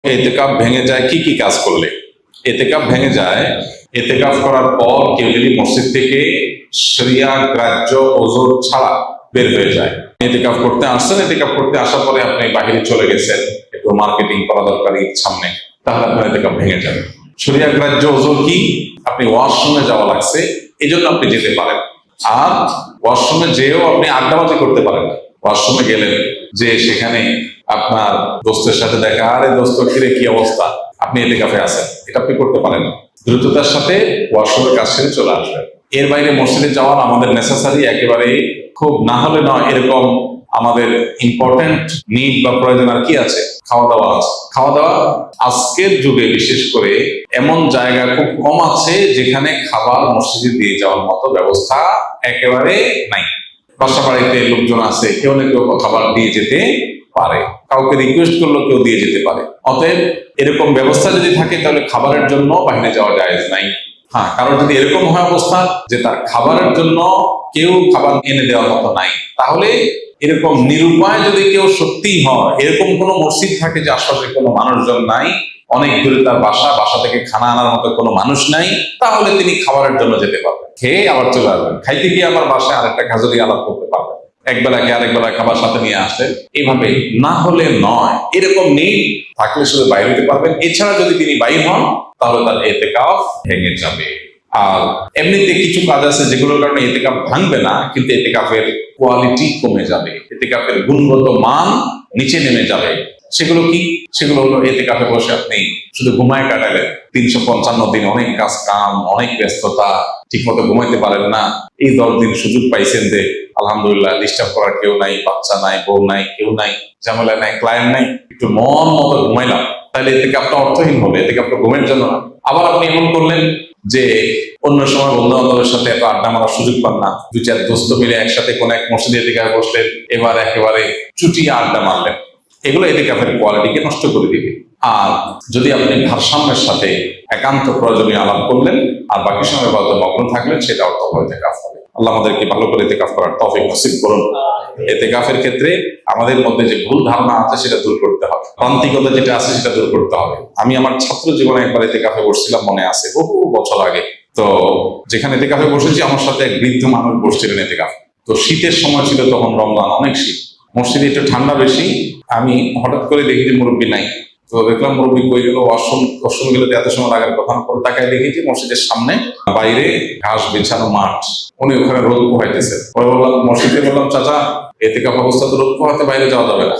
এতেকাফ ভেঙে যায় কি কি কাজ করলে? এতেকাফ ভেঙে যায় এতেকাফ করার পর কেউ যদি মসজিদ থেকে শরিয়া গ্রাহ্য ওযর ছাড়া বের হয়ে যায়। এতেকাফ করতে আসছেন, এতেকাফ করতে আসার পরে আপনি বাহিরে চলে গেছেন, একটু মার্কেটিং করা দরকার সামনে, তাহলে আপনার এতেকাফ ভেঙে যাবে। শরিয়া গ্রাহ্য ওযর কি? আপনি ওয়াশরুমে যাওয়া লাগছে, এই জন্য আপনি যেতে পারেন। আর ওয়াশরুমে যেও আপনি আড্ডাবাজি করতে পারেন না। ওয়াশরুমে গেলেন, যে সেখানে আপনার দোস্তের সাথে দেখা, আরে দোস্ত কিরে কি অবস্থা, আপনি এতেকাফে আছেন, এটা আপনি করতে পারেন না। দ্রুততার সাথে ওয়াশরুমের কাজ সেরে চলে আসবেন। এর বাইরে মসজিদে যাওয়ার আমাদের নেসেসারি একেবারে খুব না হলে নয় এরকম আমাদের ইম্পর্টেন্ট নিড বা প্রয়োজন আর কি আছে? খাওয়া দাওয়া আছে। খাওয়া দাওয়া আজকের যুগে বিশেষ করে এমন জায়গা খুব কম আছে যেখানে খাবার মসজিদে দিয়ে যাওয়ার মতো ব্যবস্থা একেবারে নাই। বাসা বাড়িতে লোকজন আছে, কেউ না কেউ খাবার দিয়ে যেতে পারে, কাউকে রিকোয়েস্ট করলেও কেউ দিয়ে যেতে পারে। অতএব এরকম ব্যবস্থা যদি থাকে তাহলে খাবারের জন্য বাইরে যাওয়া জায়েজ নাই। হ্যাঁ, কারণ যদি এরকম হয় অবস্থা যে তার খাবারের জন্য কেউ খাবার এনে দেওয়ার মতো নাই, তাহলে এরকম নিরুপায় যদি কেউ সত্যিই হয়, এরকম কোনো মসজিদ থাকে যে আশপাশে কোনো মানুষজন নাই, অনেক দূরে তার বাসা থেকে খানা আনার মতো কোনো মানুষ নাই, তাহলে তিনি খাবারের জন্য যেতে পারবেন, খেয়ে আবার চলে আসবেন। খাইতে গিয়ে আমার বাসায় আরেকটা খাজুরি আলাপ করতে পারবেন, একবেলাকে আরেকবেলা খাবার সাথে নিয়ে আসে। এইভাবে না হলে নয়, এরকম নেই থাকলে শুধু বাইরে হতে পারবেন। এছাড়া যদি তিনি বাইর হন তাহলে তার এতেকাফ ভেঙে যাবে। আর এমনিতে কিছু কাজ আছে যেগুলোর কারণে এতেকাফ ভাঙবে না, কিন্তু এতেকাফের কোয়ালিটি কমে যাবে, এতেকাফের গুণগত মান নিচে নেমে যাবে। সেগুলো কি? সেগুলো হলো এতেকাফে বসে আপনি শুধু ঘুমায় কাটালেন, 355 দিন অনেক কাজ কাম, অনেক ব্যস্ততা, ঠিক মতো ঘুমাইতে পারেন না। এই 10 দিন সুযোগ পাইছেন যে আলহামদুলিল্লাহ ডিস্টার্ব করার কেউ নাই, বাচ্চা নাই, বউ নাই, কেউ নাই, ঝামেলা নাই, ক্লায়েন্ট নাই, একটু মন মতো ঘুমাইলাম, তাহলে এতেকাফটা অর্থহীন হবে, এতেকাফটা ঘুমের জন্য না। আবার আপনি এমন করলেন যে অন্য সময় বন্ধু বান্ধবের সাথে এত আড্ডা মারার সুযোগ পান না, 2-4 দোস্ত মিলে একসাথে কোন এক মসজিদে এতেকাফে বসলেন, এবার একেবারে চুটিয়ে আড্ডা মারলেন, এগুলো এতেকাফের কোয়ালিটিকে নষ্ট করে দিবে। আর যদি আপনি ভারসাম্যের সাথে একান্ত প্রয়োজনীয় আলাপ করলেন আর বাকি সময় বাদ মগ্ন থাকলেন, সেটা অর্থ এতেকাফ হবে। আল্লাহ আমাদেরকে ভালো করে এতেকাফ করার তৌফিক নসিব করুন। এতেকাফের ক্ষেত্রে আমাদের মধ্যে যে ভুল ধারণা আছে সেটা দূর করতে হবে, প্রান্তিকতা যেটা আছে সেটা দূর করতে হবে। আমি আমার ছাত্র জীবনে একবার এতেকাফে বসছিলাম, মনে আছে, বহু বছর আগে। তো যেখানে এতেকাফে বসেছি আমার সাথে এক বৃদ্ধ মানুষ বসছিলেন এতেকাফে। তো শীতের সময় ছিল, তখন রমজান, অনেক শীত, মসজিদে একটু ঠান্ডা বেশি। আমি হঠাৎ করে দেখি যে মুরব্বী নাই। তো দেখলাম মুরব্বী কই গেল, ওয়াশরুম গেলে এত সময় লাগার কথা না, করে তাকায় দেখি যে মসজিদের সামনে বাইরে ঘাস বিছানো মাঠ, উনি ওখানে রোদ পোহাইতেছে। পরে বললাম, মসজিদে বললাম, চাচা এতেকাফ অবস্থা তো রোদ পোহাতে বাইরে যাওয়া যাবে না।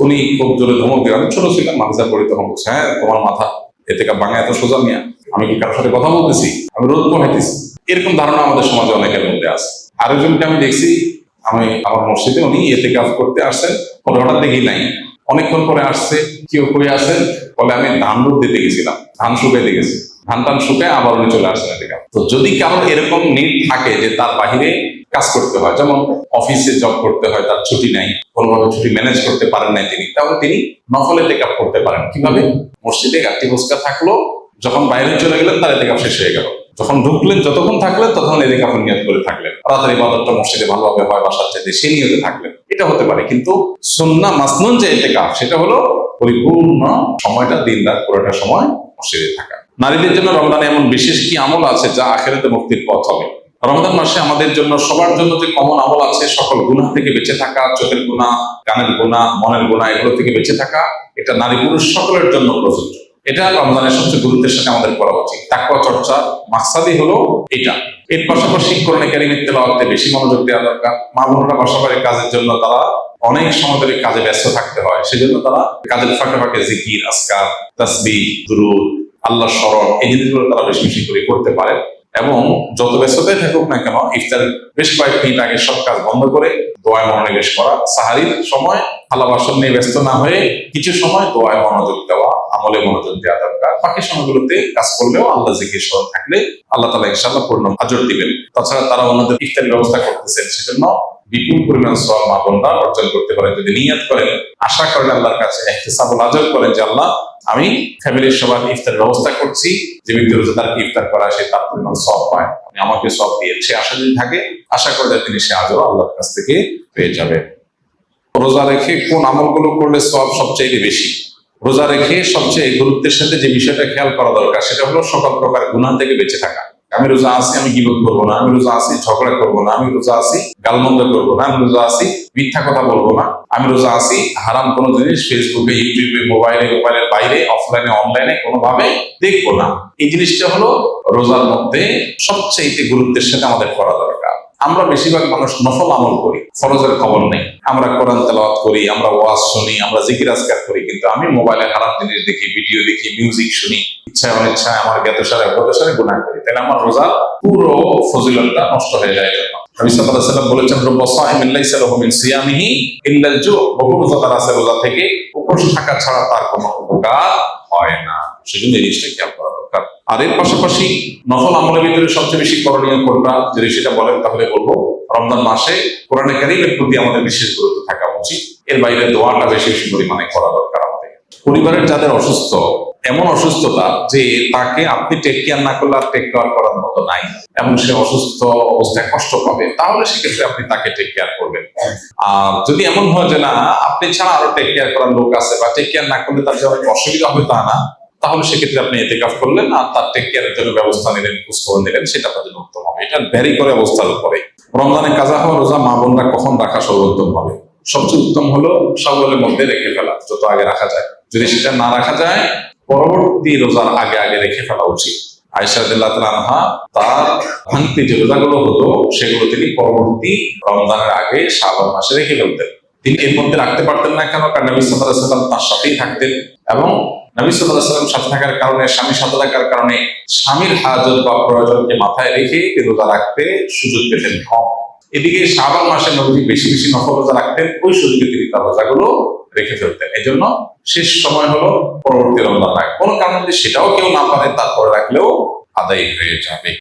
উনি খুব জোরে ধমক দিলেন। আমি ছোট ছিলাম, মাদ্রাসা পড়ি তখন। বলছে, হ্যাঁ তোমার মাথা, এতেকাফ ভাঙা এত সোজা মিয়া, আমি কি কারোর সাথে কথা বলতেছি, আমি রোদ পোহাইতেছি। এরকম ধারণা আমাদের সমাজে অনেকের মধ্যে আছে। আরেকজনকে আমি দেখছি, আমি আমার মসজিদে, উনি এতেকাফ করতে আসছেন, পরে হঠাৎ দেখি নাই, অনেকক্ষণ পরে আসছে, কেউ কই আসেন, বলে আমি ধান রোদ দিতে গেছিলাম, ধান শুকাইতে গেছি, ধান টান শুকায় আবার উনি চলে আসছেন এতেকাফ। তো যদি কারোর এরকম নিড থাকে যে তার বাহিরে কাজ করতে হয়, যেমন অফিসে জব করতে হয়, তার ছুটি নাই, কোনোভাবে ছুটি ম্যানেজ করতে পারেন নাই তিনি, তাহলে তিনি নফল এতেকাফ করতে পারেন। কিভাবে? মসজিদে গাঁটি বসকা থাকলো, যখন বাইরে চলে গেলেন তার এতেকাফ শেষ হয়ে গেল, যখন ঢুকলেন যতক্ষণ থাকলেন ততক্ষণ এতেকাফের নিয়ত করে থাকলেন, তাড়াতাড়ি ইবাদতটা মসজিদে ভালোভাবে হয় বাসার চাইতে, সেই নিয়তে থাকলেন, এটা হতে পারে। কিন্তু সুন্নাহ মাসনুন যে এতেকাফ, সেটা হলো পরিপূর্ণ সময়টা, দিন রাত পুরোটা সময় মসজিদে থাকা। নারীদের জন্য রমজানে এমন বিশেষ কি আমল আছে যা আখিরাতে মুক্তির পথ হবে? রমজান মাসে আমাদের জন্য, সবার জন্য যে কমন আমল আছে, সকল গুনাহ থেকে বেঁচে থাকা, চোখের গুনাহ, কানের গুনাহ, মনের গুনাহ, এগুলো থেকে বেঁচে থাকা, এটা নারী পুরুষ সকলের জন্য প্রযোজ্য। এটা রমজানের সবচেয়ে গুরুত্বের সাথে আমাদের করা উচিত। তাকওয়া চর্চা মাকসাদই হলো এটা। এর পাশাপাশি কোরআনে কারীমের তেলাওয়াতে বেশি মনোযোগ দেওয়া দরকার। মা বোনরা বাসা বাড়ির কাজের জন্য তারা অনেক সময় ধরে কাজে ব্যস্ত থাকতে হয়, সেজন্য তারা কাজের ফাঁকে ফাঁকে জিকির, আজকার, তাসবিহ, দুরূদ, আল্লাহ স্মরণ, এই জিনিসগুলো তারা বেশি বেশি করে করতে পারে। এবং যত ব্যস্ততায় থাকুক না কেন, ইফতার বেশ কয়েক মিনিট আগে সব কাজ বন্ধ করে দোয়ায় মনোনিবেশ করা, সাহারির সময় থালা বাসন নিয়ে ব্যস্ত না হয়ে কিছু সময় দোয়ায় মনোযোগ দেওয়া, আমলে মনোযোগ দেওয়া দরকার। বাকি সময়গুলোতে কাজ করলেও আল্লাহ জিকির স্মরণ থাকলে আল্লাহ তাআলা ইনশাআল্লাহ পূর্ণ আজর দিবেন। তাছাড়া তারা অন্যদের ইফতারের ব্যবস্থা করতেছেন, সেজন্য বিপুল পরিমাণ সওয়াব মা বোনরা অর্জন করতে পারেন যদি নিয়ত করেন, আশা করেন আল্লাহর কাছে, ইহতিসাবুল আজর করেন যে আল্লাহ, আমি ফ্যামিলির সবার ইফতারের ব্যবস্থা করছি, যে ব্যক্তি রোজাদারকে ইফতার করা সে তার পরিমাণ সওয়াব পায়, আমি আমাকে সওয়াব দিয়েছে, সে আশা যদি থাকে, আশা করে যে তিনি সে আজর আল্লাহর কাছ থেকে পেয়ে যাবে। রোজা রেখে কোন আমলগুলো করলে সওয়াব সবচেয়ে বেশি? রোজা রেখে সবচেয়ে গুরুত্বের সাথে যে বিষয়টা খেয়াল করা দরকার সেটা হলো সকল প্রকার গুনাহ থেকে বেঁচে থাকা। আমি রোজা আছি, আমি গীবত করবো না, আমি রোজা আছি ঝগড়া করবো না, আমি রোজা আছি গালমন্দ করবো না, আমি রোজা আছি মিথ্যা কথা বলবো না, আমি রোজা আছি হারাম কোনো জিনিস ফেসবুকে, ইউটিউবে, মোবাইলের বাইরে, অফলাইনে, অনলাইনে কোনোভাবে দেখবো না। এই জিনিসটা হলো রোজার মধ্যে সবচেয়ে গুরুত্বের সাথে আমাদের করা দরকার। আমরা বেশিরভাগ মানুষ নফল আমল করি, ফরজের খবর নেই। আমরা কোরআন তেলাওয়াত করি, আমরা ওয়াজ শুনি, আমরা জিকির আজকার করি, কিন্তু আমি মোবাইলে খারাপ জিনিস দেখি, ভিডিও দেখি, মিউজিক শুনি, ইচ্ছায় অনিচ্ছায় আমার জ্ঞাতসারে গুনাহ করি, তাহলে আমার রোজার পুরো ফজিলতটা নষ্ট হয়ে যায়। নবী সাল্লাল্লাহু আলাইহি ওয়াসাল্লাম বলেছেন, রুব্বা সাইমিন লাইসা লাহু মিন সিয়ামিহি ইল্লাল জু, বহু রোজাদার আছে রোজা থেকে উপোস থাকা ছাড়া তার কোনো উপকার হয় না। সেজন্য এই জিনিসটা খেয়াল করা দরকার। আর এর পাশাপাশি নফল আমলের ভিতরে সবচেয়ে বেশি করণীয় কোনটা, যদি সেটা বলেন তাহলে বলবো রমজান মাসে কোরআনে কারীমের প্রতি আমাদের বিশেষ গুরুত্ব থাকা উচিত। এর বাইরে দোয়াটা বেশি বেশি পরিমাণে করা দরকার আমাদের। পরিবারের যাদের অসুস্থ, এমন অসুস্থতা যে তাকে আপনি টেক কেয়ার না করলে আর টেক কেয়ার করার মতো নাই, এবং সে অসুস্থ অবস্থায় কষ্ট পাবে, তাহলে সেক্ষেত্রে আপনি তাকে টেক কেয়ার করবেন। আর যদি এমন হয় যে না আপনি ছাড়া আরো টেক কেয়ার করার লোক আছে, বা টেক কেয়ার না করলে তার যে অনেক অসুবিধা হবে তা না, তাহলে সেক্ষেত্রে আপনি ইতিকাফ করলেন আর তার টেক কেয়ারের জন্য ব্যবস্থা নিলেন, খোঁজখবর নিলেন, সেটা আপনার জন্য উত্তম হবে। এটা ভ্যারি করে অবস্থার উপরে। রমজানে কাজা হওয়া রোজা মা বোনরা কখন রাখা সর্বোত্তম হবে? সবচেয়ে উত্তম হলো শাওয়ালের মধ্যে রেখে ফেলা, যত আগে রাখা যায়। যদি সেটা না রাখা যায়, পরবর্তী রোজার আগে আগে রেখে ফেলা উচিত। আয়েশা রাদিয়াল্লাহু তাআলা আনহা তার ভাঙতি যে রোজাগুলো হতো সেগুলো তিনি পরবর্তী রমজানের আগে শাওয়াল মাসে রেখে ফেলতেন। তিনি এর মধ্যে রাখতে পারতেন না কেন? কারণ নবী সাল্লাল্লাহু আলাইহি ওয়াসাল্লাম তার সাথেই থাকতেন, এবং নবী সাল্লাল্লাহু আলাইহি ওয়াসাল্লাম সাথে থাকার কারণে, স্বামীর সাথে থাকার কারণে স্বামীর হাজত বা প্রয়োজনকে মাথায় রেখে রোজা রাখতে সুযোগ পেতেন কম। এদিকে শাওয়াল মাসে নবী বেশি বেশি নফল রোজা রাখতেন, ওই সুযোগে তিনি তার রোজাগুলো রেখে ফেলতেন। এই জন্য শেষ সময় হলো পরবর্তী রমজান রাখ। কোনো কারণে যদি সেটাও কেউ না পারে, তারপরে রাখলেও আদায় হয়ে যাবে।